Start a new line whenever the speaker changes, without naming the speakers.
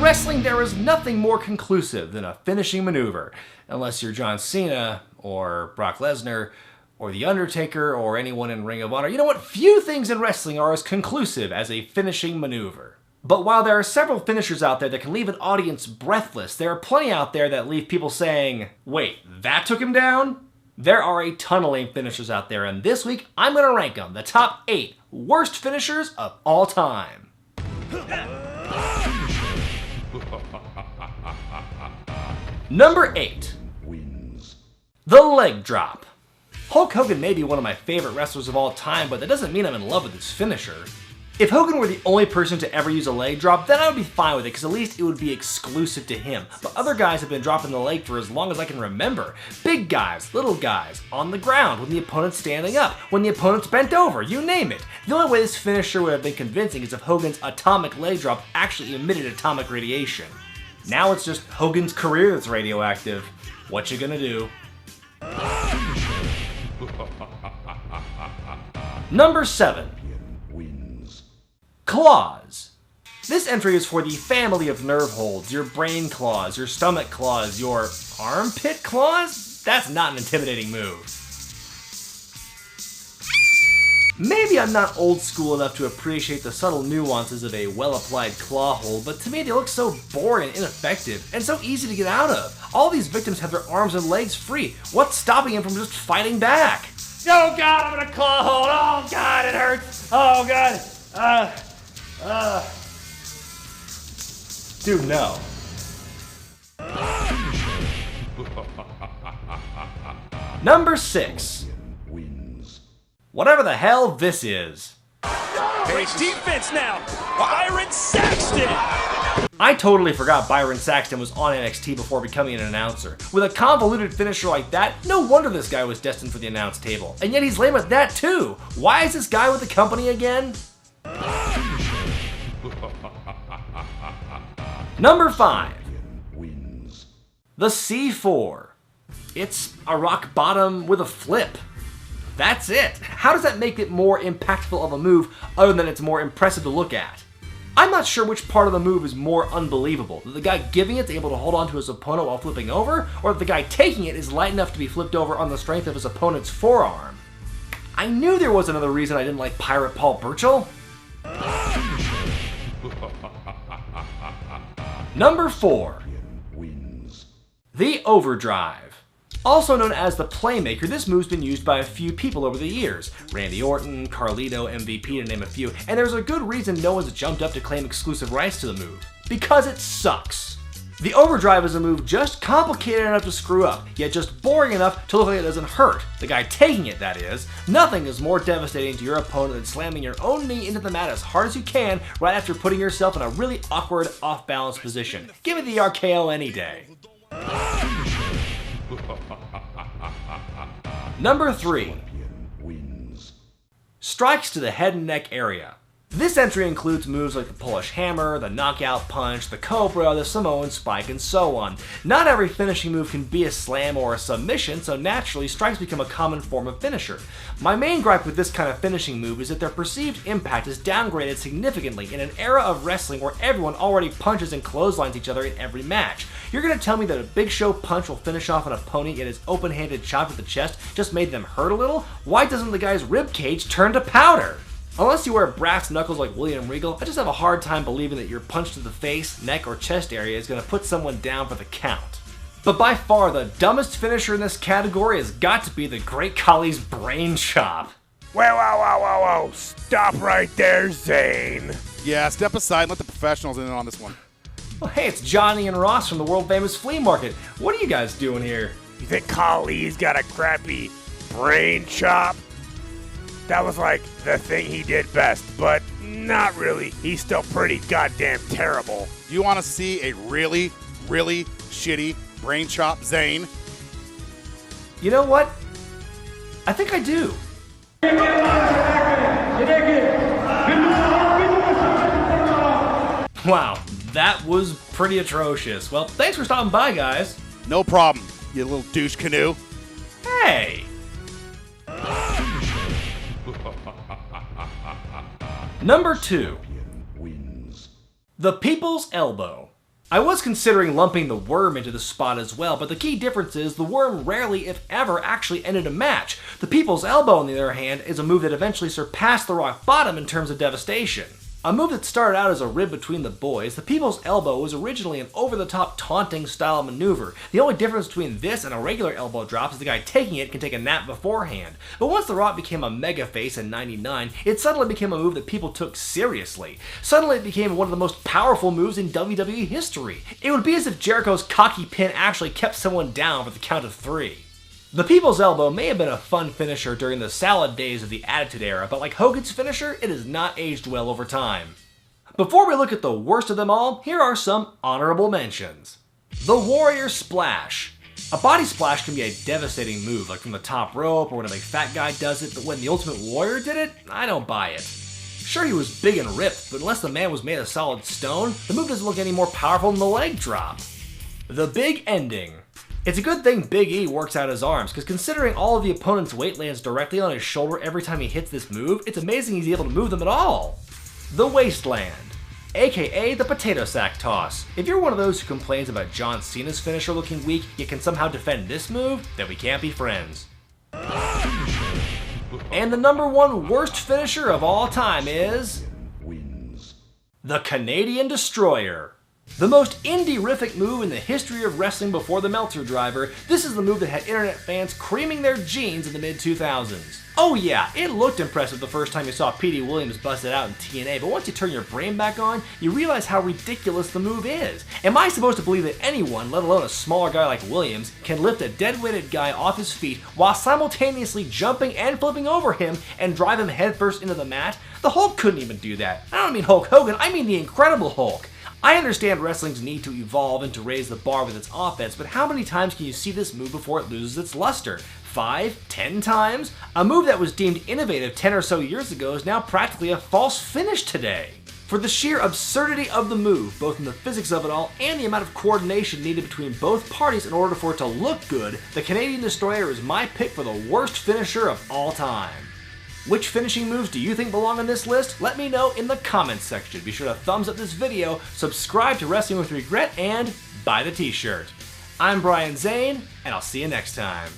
wrestling, there is nothing more conclusive than a finishing maneuver, unless you're John Cena, or Brock Lesnar, or The Undertaker, or anyone in Ring of Honor. You know what? Few things in wrestling are as conclusive as a finishing maneuver. But while there are several finishers out there that can leave an audience breathless, there are plenty out there that leave people saying, wait, that took him down? There are a ton of lame finishers out there, and this week I'm going to rank them, the top 8 worst finishers of all time. Number 8. The leg drop. Hulk Hogan may be one of my favorite wrestlers of all time, but that doesn't mean I'm in love with his finisher. If Hogan were the only person to ever use a leg drop, then I would be fine with it, because at least it would be exclusive to him. But other guys have been dropping the leg for as long as I can remember. Big guys, little guys, on the ground, when the opponent's standing up, when the opponent's bent over, you name it. The only way this finisher would have been convincing is if Hogan's atomic leg drop actually emitted atomic radiation. Now it's just Hogan's career that's radioactive. What you gonna do? Number 7. Claws. This entry is for the family of nerve holds, your brain claws, your stomach claws, your armpit claws? That's not an intimidating move. Maybe I'm not old school enough to appreciate the subtle nuances of a well-applied claw hold, but to me they look so boring and ineffective, and so easy to get out of. All these victims have their arms and legs free. What's stopping them from just fighting back? Oh god, I'm in a claw hold! Oh god, it hurts! Oh god! Dude, no. Number 6. Whatever the hell this is.
Great defense now! Byron Saxton!
I totally forgot Byron Saxton was on NXT before becoming an announcer. With a convoluted finisher like that, no wonder this guy was destined for the announce table. And yet he's lame at that too! Why is this guy with the company again? Number 5. The C4. It's a rock bottom with a flip. That's it. How does that make it more impactful of a move other than it's more impressive to look at? I'm not sure which part of the move is more unbelievable. That the guy giving it's able to hold on to his opponent while flipping over, or that the guy taking it is light enough to be flipped over on the strength of his opponent's forearm. I knew there was another reason I didn't like Pirate Paul Burchill. Number 4. The overdrive. Also known as the Playmaker, this move's been used by a few people over the years. Randy Orton, Carlito, MVP to name a few, and there's a good reason no one's jumped up to claim exclusive rights to the move. Because it sucks. The overdrive is a move just complicated enough to screw up, yet just boring enough to look like it doesn't hurt. The guy taking it, that is. Nothing is more devastating to your opponent than slamming your own knee into the mat as hard as you can right after putting yourself in a really awkward, off-balance position. Give me the RKO any day. Number 3. Strikes to the head and neck area. This entry includes moves like the Polish Hammer, the Knockout Punch, the Cobra, the Samoan Spike, and so on. Not every finishing move can be a slam or a submission, so naturally strikes become a common form of finisher. My main gripe with this kind of finishing move is that their perceived impact is downgraded significantly in an era of wrestling where everyone already punches and clotheslines each other in every match. You're gonna tell me that a Big Show punch will finish off an opponent yet his open-handed chop to the chest just made them hurt a little? Why doesn't the guy's rib cage turn to powder? Unless you wear brass knuckles like William Regal, I just have a hard time believing that your punch to the face, neck, or chest area is going to put someone down for the count. But by far, the dumbest finisher in this category has got to be the Great Khali's brain chop.
Whoa. Stop right there, Zane.
Yeah, step aside and let the professionals in on this one.
Well, hey, it's Johnny and Ross from the World Famous Flea Market. What are you guys doing here?
You think Khali's got a crappy brain chop? That was like the thing he did best, but not really. He's still pretty goddamn terrible.
Do you want to see a really, really shitty brain chop, Zane?
You know what? I think I do. Wow, that was pretty atrocious. Well, thanks for stopping by, guys.
No problem, you little douche canoe.
Hey! Number 2. The People's Elbow. I was considering lumping the Worm into the spot as well, but the key difference is the Worm rarely, if ever, actually ended a match. The People's Elbow, on the other hand, is a move that eventually surpassed the Rock Bottom in terms of devastation. A move that started out as a rib between the boys, the People's Elbow was originally an over-the-top taunting style maneuver. The only difference between this and a regular elbow drop is the guy taking it can take a nap beforehand. But once The Rock became a mega face in '99, it suddenly became a move that people took seriously. Suddenly it became one of the most powerful moves in WWE history. It would be as if Jericho's cocky pin actually kept someone down for the count of 3. The People's Elbow may have been a fun finisher during the salad days of the Attitude Era, but like Hogan's finisher, it has not aged well over time. Before we look at the worst of them all, here are some honorable mentions. The Warrior Splash. A body splash can be a devastating move, like from the top rope or when a big fat guy does it, but when the Ultimate Warrior did it, I don't buy it. Sure, he was big and ripped, but unless the man was made of solid stone, the move doesn't look any more powerful than the leg drop. The Big Ending. It's a good thing Big E works out his arms, because considering all of the opponent's weight lands directly on his shoulder every time he hits this move, it's amazing he's able to move them at all. The Wasteland, aka the Potato Sack Toss. If you're one of those who complains about John Cena's finisher looking weak, yet can somehow defend this move, then we can't be friends. And the #1 worst finisher of all time is... the Canadian Destroyer. The most indie-rific move in the history of wrestling before the Meltzer Driver, this is the move that had internet fans creaming their jeans in the mid-2000s. Oh yeah, it looked impressive the first time you saw Petey Williams bust it out in TNA, but once you turn your brain back on, you realize how ridiculous the move is. Am I supposed to believe that anyone, let alone a smaller guy like Williams, can lift a dead-weighted guy off his feet while simultaneously jumping and flipping over him and drive him headfirst into the mat? The Hulk couldn't even do that. I don't mean Hulk Hogan, I mean the Incredible Hulk. I understand wrestling's need to evolve and to raise the bar with its offense, but how many times can you see this move before it loses its luster? 5? 10 times? A move that was deemed innovative 10 or so years ago is now practically a false finish today. For the sheer absurdity of the move, both in the physics of it all and the amount of coordination needed between both parties in order for it to look good, the Canadian Destroyer is my pick for the worst finisher of all time. Which finishing moves do you think belong on this list? Let me know in the comments section. Be sure to thumbs up this video, subscribe to Wrestling with Regret, and buy the t-shirt. I'm Brian Zane, and I'll see you next time.